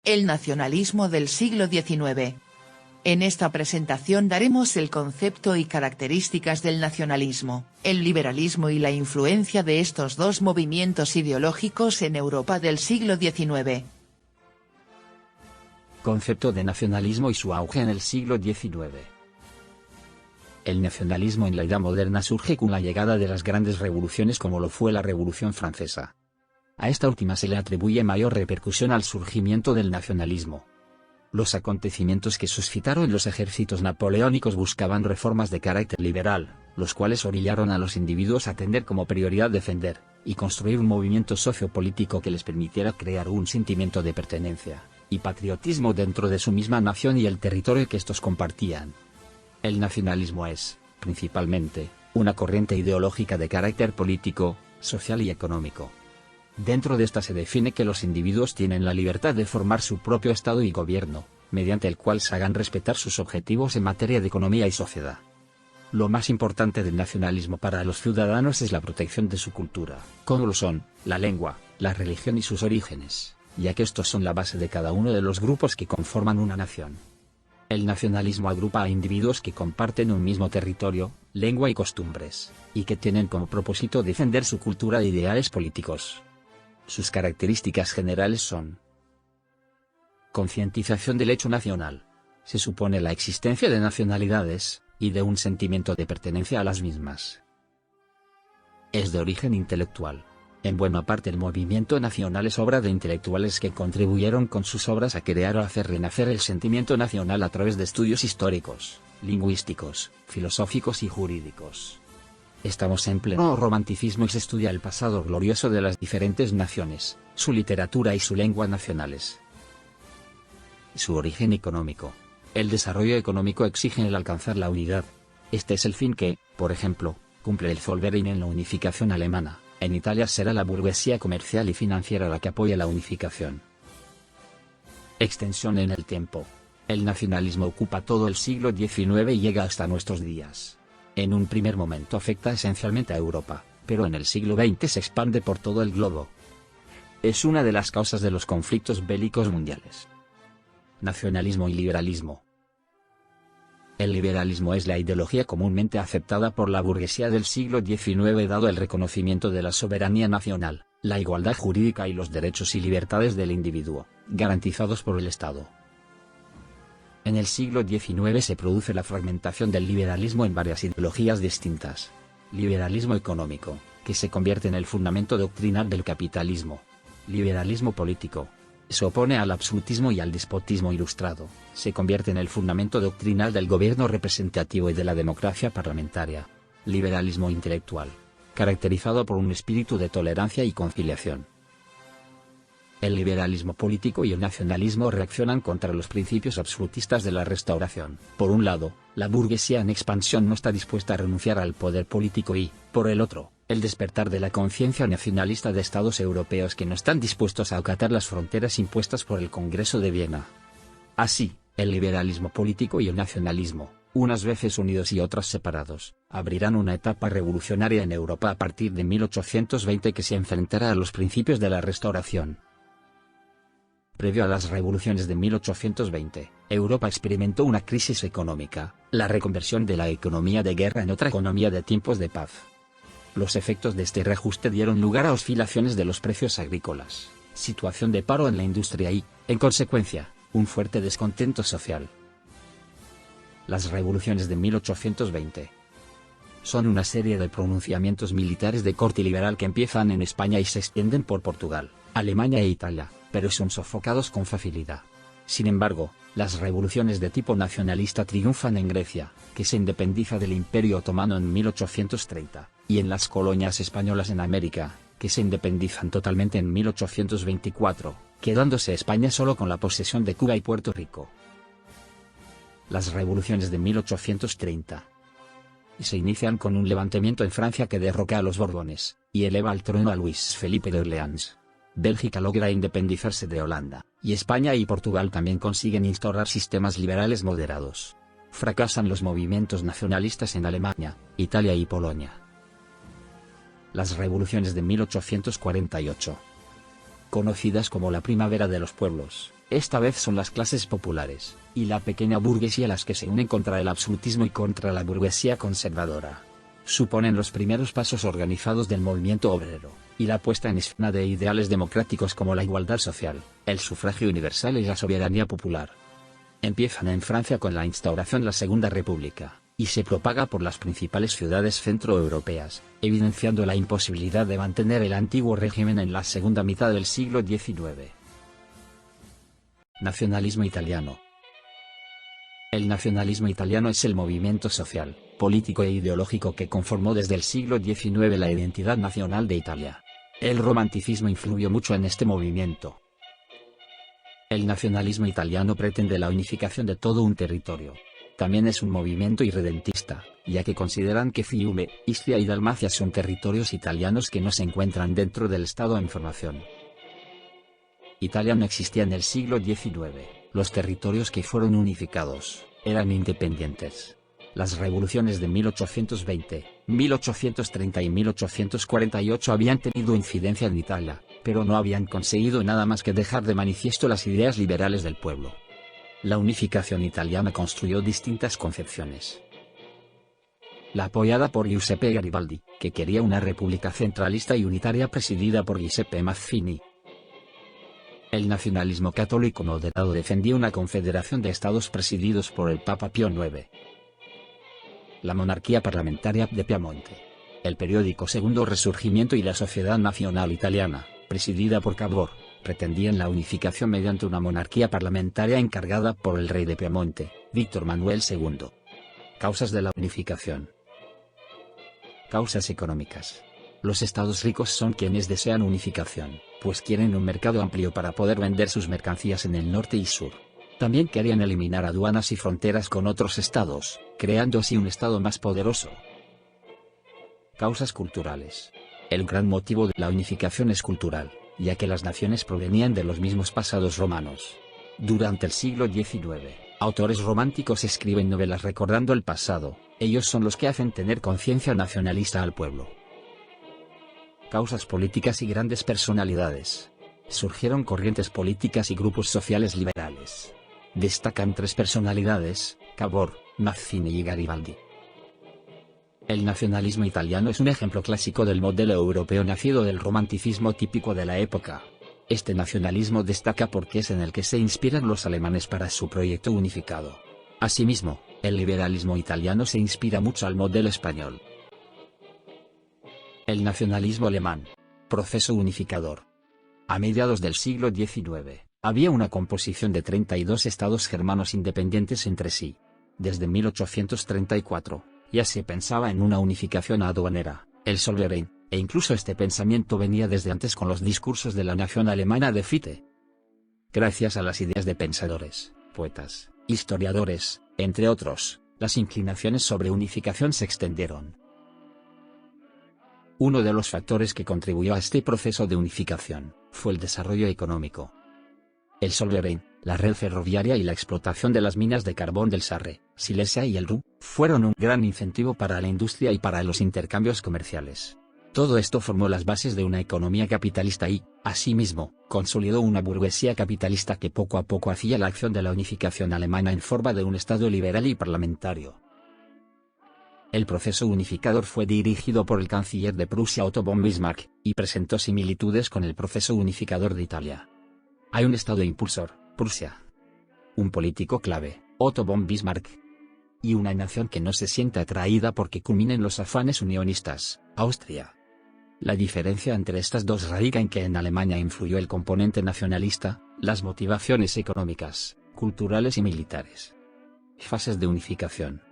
El nacionalismo del siglo XIX. En esta presentación daremos el concepto y características del nacionalismo, el liberalismo y la influencia de estos dos movimientos ideológicos en Europa del siglo XIX. Concepto de nacionalismo y su auge en el siglo XIX. El nacionalismo en la Edad Moderna surge con la llegada de las grandes revoluciones como lo fue la Revolución Francesa. A esta última se le atribuye mayor repercusión al surgimiento del nacionalismo. Los acontecimientos que suscitaron los ejércitos napoleónicos buscaban reformas de carácter liberal, los cuales orillaron a los individuos a tener como prioridad defender y construir un movimiento sociopolítico que les permitiera crear un sentimiento de pertenencia y patriotismo dentro de su misma nación y el territorio que estos compartían. El nacionalismo es, principalmente, una corriente ideológica de carácter político, social y económico. Dentro de esta se define que los individuos tienen la libertad de formar su propio Estado y gobierno, mediante el cual se hagan respetar sus objetivos en materia de economía y sociedad. Lo más importante del nacionalismo para los ciudadanos es la protección de su cultura, como lo son, la lengua, la religión y sus orígenes, ya que estos son la base de cada uno de los grupos que conforman una nación. El nacionalismo agrupa a individuos que comparten un mismo territorio, lengua y costumbres, y que tienen como propósito defender su cultura e ideales políticos. Sus características generales son: concientización del hecho nacional. Se supone la existencia de nacionalidades, y de un sentimiento de pertenencia a las mismas. Es de origen intelectual. En buena parte el movimiento nacional es obra de intelectuales que contribuyeron con sus obras a crear o hacer renacer el sentimiento nacional a través de estudios históricos, lingüísticos, filosóficos y jurídicos. Estamos en pleno romanticismo y se estudia el pasado glorioso de las diferentes naciones, su literatura y su lengua nacionales. Su origen económico. El desarrollo económico exige el alcanzar la unidad. Este es el fin que, por ejemplo, cumple el Zollverein en la unificación alemana. En Italia será la burguesía comercial y financiera la que apoya la unificación. Extensión en el tiempo. El nacionalismo ocupa todo el siglo XIX y llega hasta nuestros días. En un primer momento afecta esencialmente a Europa, pero en el siglo XX se expande por todo el globo. Es una de las causas de los conflictos bélicos mundiales. Nacionalismo y liberalismo. El liberalismo es la ideología comúnmente aceptada por la burguesía del siglo XIX dado el reconocimiento de la soberanía nacional, la igualdad jurídica y los derechos y libertades del individuo, garantizados por el Estado. En el siglo XIX se produce la fragmentación del liberalismo en varias ideologías distintas. Liberalismo económico, que se convierte en el fundamento doctrinal del capitalismo. Liberalismo político. Se opone al absolutismo y al despotismo ilustrado, se convierte en el fundamento doctrinal del gobierno representativo y de la democracia parlamentaria. Liberalismo intelectual, caracterizado por un espíritu de tolerancia y conciliación. El liberalismo político y el nacionalismo reaccionan contra los principios absolutistas de la Restauración. Por un lado, la burguesía en expansión no está dispuesta a renunciar al poder político y, por el otro, el despertar de la conciencia nacionalista de estados europeos que no están dispuestos a acatar las fronteras impuestas por el Congreso de Viena. Así, el liberalismo político y el nacionalismo, unas veces unidos y otras separados, abrirán una etapa revolucionaria en Europa a partir de 1820 que se enfrentará a los principios de la Restauración. Previo a las revoluciones de 1820, Europa experimentó una crisis económica, la reconversión de la economía de guerra en otra economía de tiempos de paz. Los efectos de este reajuste dieron lugar a oscilaciones de los precios agrícolas, situación de paro en la industria y, en consecuencia, un fuerte descontento social. Las revoluciones de 1820 son una serie de pronunciamientos militares de corte liberal que empiezan en España y se extienden por Portugal, Alemania e Italia, pero son sofocados con facilidad. Sin embargo, las revoluciones de tipo nacionalista triunfan en Grecia, que se independiza del Imperio Otomano en 1830, y en las colonias españolas en América, que se independizan totalmente en 1824, quedándose España solo con la posesión de Cuba y Puerto Rico. Las revoluciones de 1830 se inician con un levantamiento en Francia que derroca a los Borbones, y eleva al trono a Luis Felipe de Orleans. Bélgica logra independizarse de Holanda, y España y Portugal también consiguen instaurar sistemas liberales moderados. Fracasan los movimientos nacionalistas en Alemania, Italia y Polonia. Las revoluciones de 1848, conocidas como la Primavera de los Pueblos, Esta vez son las clases populares, y la pequeña burguesía las que se unen contra el absolutismo y contra la burguesía conservadora. Suponen los primeros pasos organizados del movimiento obrero, y la puesta en escena de ideales democráticos como la igualdad social, el sufragio universal y la soberanía popular. Empiezan en Francia con la instauración de la Segunda República, y se propaga por las principales ciudades centroeuropeas, evidenciando la imposibilidad de mantener el antiguo régimen en la segunda mitad del siglo XIX. Nacionalismo italiano. El nacionalismo italiano es el movimiento social, político e ideológico que conformó desde el siglo XIX la identidad nacional de Italia. El romanticismo influyó mucho en este movimiento. El nacionalismo italiano pretende la unificación de todo un territorio. También es un movimiento irredentista, ya que consideran que Fiume, Istria y Dalmacia son territorios italianos que no se encuentran dentro del Estado en formación. Italia no existía en el siglo XIX, los territorios que fueron unificados, eran independientes. Las revoluciones de 1820, 1830 y 1848 habían tenido incidencia en Italia, pero no habían conseguido nada más que dejar de manifiesto las ideas liberales del pueblo. La unificación italiana construyó distintas concepciones. La apoyada por Giuseppe Garibaldi, que quería una república centralista y unitaria presidida por Giuseppe Mazzini. El nacionalismo católico moderado defendía una confederación de estados presididos por el Papa Pío IX. La monarquía parlamentaria de Piamonte. El periódico Segundo Resurgimiento y la Sociedad Nacional Italiana, presidida por Cavour, pretendían la unificación mediante una monarquía parlamentaria encargada por el rey de Piamonte, Víctor Manuel II. Causas de la unificación. Causas económicas. Los estados ricos son quienes desean unificación, pues quieren un mercado amplio para poder vender sus mercancías en el norte y sur. También querían eliminar aduanas y fronteras con otros estados, creando así un estado más poderoso. Causas culturales. El gran motivo de la unificación es cultural, ya que las naciones provenían de los mismos pasados romanos. Durante el siglo XIX, autores románticos escriben novelas recordando el pasado, ellos son los que hacen tener conciencia nacionalista al pueblo. Causas políticas y grandes personalidades. Surgieron corrientes políticas y grupos sociales liberales. Destacan tres personalidades, Cavour, Mazzini y Garibaldi. El nacionalismo italiano es un ejemplo clásico del modelo europeo nacido del romanticismo típico de la época. Este nacionalismo destaca porque es en el que se inspiran los alemanes para su proyecto unificado. Asimismo, el liberalismo italiano se inspira mucho al modelo español. El nacionalismo alemán. Proceso unificador. A mediados del siglo XIX, había una composición de 32 estados germanos independientes entre sí. Desde 1834, ya se pensaba en una unificación aduanera, el Zollverein, e incluso este pensamiento venía desde antes con los discursos de la nación alemana de Fichte. Gracias a las ideas de pensadores, poetas, historiadores, entre otros, las inclinaciones sobre unificación se extendieron. Uno de los factores que contribuyó a este proceso de unificación, fue el desarrollo económico. El Zollverein, la red ferroviaria y la explotación de las minas de carbón del Sarre, Silesia y el Ruhr, fueron un gran incentivo para la industria y para los intercambios comerciales. Todo esto formó las bases de una economía capitalista y, asimismo, consolidó una burguesía capitalista que poco a poco hacía la acción de la unificación alemana en forma de un Estado liberal y parlamentario. El proceso unificador fue dirigido por el canciller de Prusia Otto von Bismarck, y presentó similitudes con el proceso unificador de Italia. Hay un Estado impulsor, Prusia. Un político clave, Otto von Bismarck. Y una nación que no se siente atraída porque culminen los afanes unionistas, Austria. La diferencia entre estas dos radica en que en Alemania influyó el componente nacionalista, las motivaciones económicas, culturales y militares. Fases de unificación.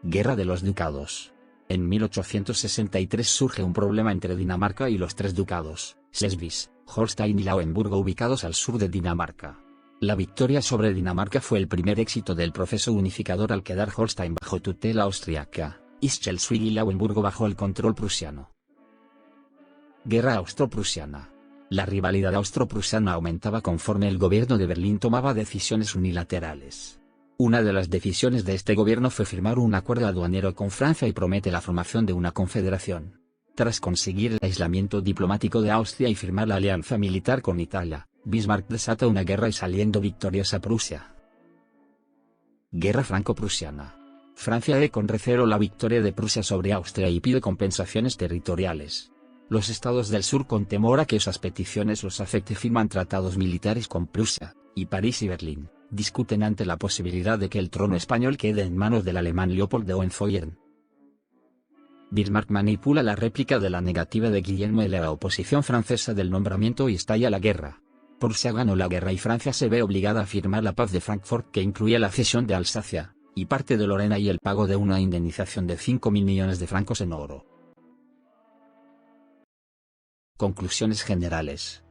Guerra de los Ducados. En 1863 surge un problema entre Dinamarca y los tres ducados, Schleswig, Holstein y Lauenburgo ubicados al sur de Dinamarca. La victoria sobre Dinamarca fue el primer éxito del proceso unificador al quedar Holstein bajo tutela austriaca, y Schleswig y Lauenburgo bajo el control prusiano. Guerra austro-prusiana. La rivalidad austro-prusiana aumentaba conforme el gobierno de Berlín tomaba decisiones unilaterales. Una de las decisiones de este gobierno fue firmar un acuerdo aduanero con Francia y promete la formación de una confederación. Tras conseguir el aislamiento diplomático de Austria y firmar la alianza militar con Italia, Bismarck desata una guerra y saliendo victoriosa Prusia. Guerra franco-prusiana. Francia ve con recelo la victoria de Prusia sobre Austria y pide compensaciones territoriales. Los estados del sur, con temor a que esas peticiones los afecte, firman tratados militares con Prusia, y París y Berlín discuten ante la posibilidad de que el trono español quede en manos del alemán Leopold de Hohenzollern. Bismarck manipula la réplica de la negativa de Guillermo de la oposición francesa del nombramiento y estalla la guerra. Prusia ganó la guerra y Francia se ve obligada a firmar la paz de Frankfurt, que incluía la cesión de Alsacia y parte de Lorena y el pago de una indemnización de 5.000 millones de francos en oro. Conclusiones generales.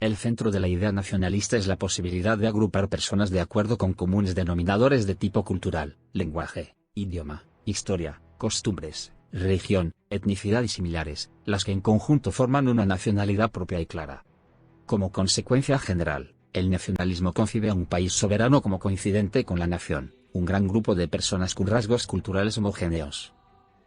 El centro de la idea nacionalista es la posibilidad de agrupar personas de acuerdo con comunes denominadores de tipo cultural, lenguaje, idioma, historia, costumbres, religión, etnicidad y similares, las que en conjunto forman una nacionalidad propia y clara. Como consecuencia general, el nacionalismo concibe a un país soberano como coincidente con la nación, un gran grupo de personas con rasgos culturales homogéneos.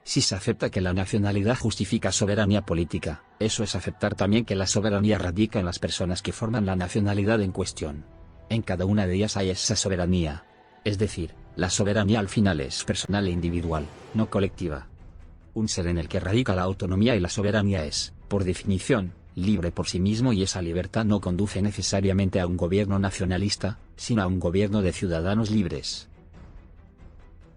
Si se acepta que la nacionalidad justifica soberanía política, eso es aceptar también que la soberanía radica en las personas que forman la nacionalidad en cuestión. En cada una de ellas hay esa soberanía. Es decir, la soberanía al final es personal e individual, no colectiva. Un ser en el que radica la autonomía y la soberanía es, por definición, libre por sí mismo, y esa libertad no conduce necesariamente a un gobierno nacionalista, sino a un gobierno de ciudadanos libres.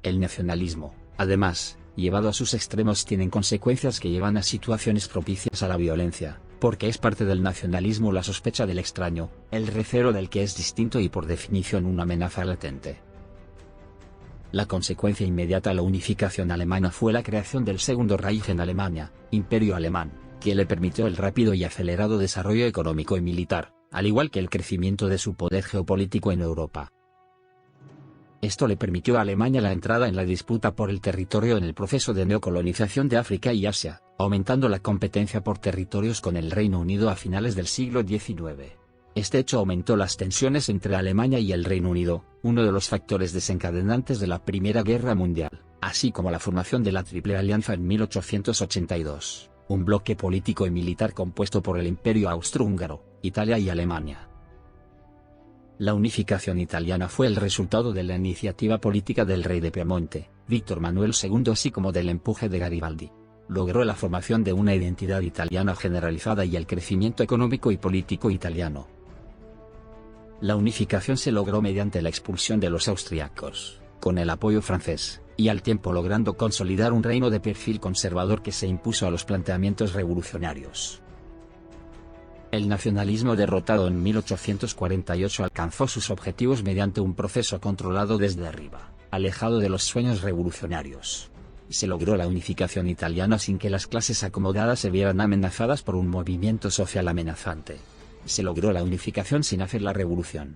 El nacionalismo, además, llevado a sus extremos, tiene consecuencias que llevan a situaciones propicias a la violencia, porque es parte del nacionalismo la sospecha del extraño, el recelo del que es distinto y por definición una amenaza latente. La consecuencia inmediata a la unificación alemana fue la creación del Segundo Reich en Alemania, Imperio Alemán, que le permitió el rápido y acelerado desarrollo económico y militar, al igual que el crecimiento de su poder geopolítico en Europa. Esto le permitió a Alemania la entrada en la disputa por el territorio en el proceso de neocolonización de África y Asia, aumentando la competencia por territorios con el Reino Unido a finales del siglo XIX. Este hecho aumentó las tensiones entre Alemania y el Reino Unido, uno de los factores desencadenantes de la Primera Guerra Mundial, así como la formación de la Triple Alianza en 1882. Un bloque político y militar compuesto por el Imperio Austrohúngaro, Italia y Alemania. La unificación italiana fue el resultado de la iniciativa política del rey de Piemonte, Víctor Manuel II, así como del empuje de Garibaldi. Logró la formación de una identidad italiana generalizada y el crecimiento económico y político italiano. La unificación se logró mediante la expulsión de los austriacos, con el apoyo francés, y al tiempo logrando consolidar un reino de perfil conservador que se impuso a los planteamientos revolucionarios. El nacionalismo, derrotado en 1848, alcanzó sus objetivos mediante un proceso controlado desde arriba, alejado de los sueños revolucionarios. Se logró la unificación italiana sin que las clases acomodadas se vieran amenazadas por un movimiento social amenazante. Se logró la unificación sin hacer la revolución.